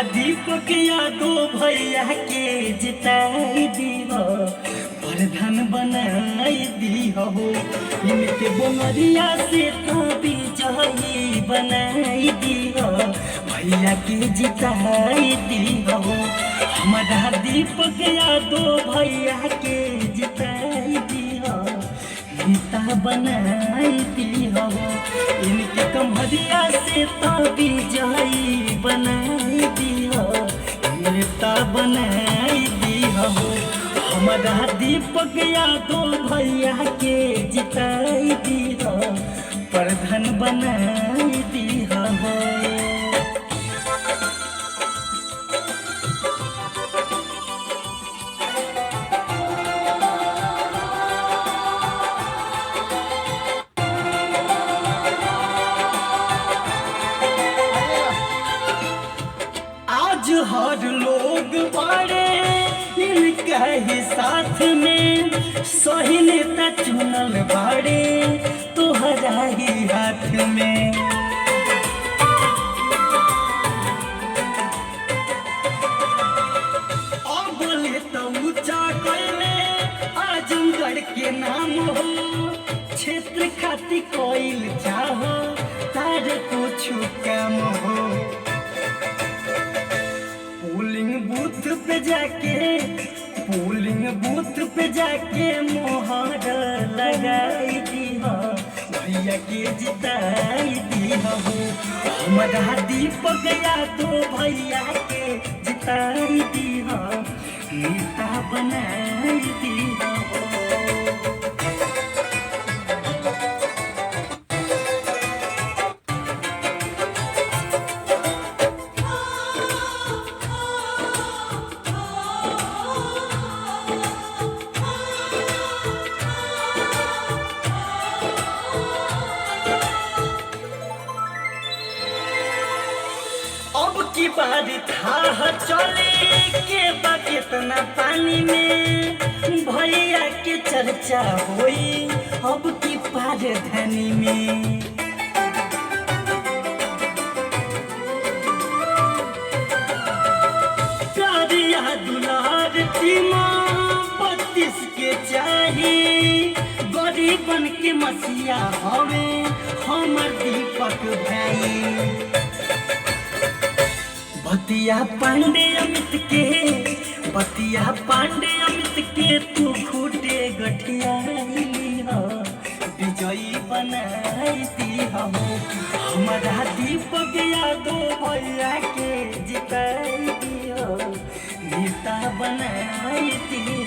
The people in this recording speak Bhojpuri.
दीपक यादव भैया के जिताई दिहो, प्रधान बनाई दिहो। इनके बोमरिया से तो विजयी बनाई दिहो, भैया के जिताई दिहो। हमारा दीपक यादव भैया के जिताई दिहो, नेता बनाई दिहो। इनके कमरिया से तो विजयी बनाई दिहो, नेता बनाई दिहो। हमारा दीपक यादव भैया के जिताई दिहो, प्रधान बनाई दिहो। आज हर लोग बड़े इनका ही साथ में, सही नेता चुनल बड़े तोहरा ही हाथ में। अब बोले तो ऊंचा कैले आजमगढ़ के नाम हो, क्षेत्र खातिर कोइल चाहो तार कुछ काम हो। पोलिंग बूथ पे जाके मोहर लगाई दिहो, भैया के जिताई दिहो। हमारा दीपक यादव भैया के जिताई दिहो, नेता बनाई दिहो। अब की बारी था चले के बा कितना पानी में, भैया के चर्चा होई अब की पारधनी में। प्यारिया दुलार टीमा 32 के चाहिए, गरीबन के मसीहा हवे हमर दीपक भाई। बतिया पांडे अमित के तू खूटे गठिया विजयी बनाई दिहो। हमारा दीपक यादव भैया के जिताई दिहो, नेता बनाई दिहो।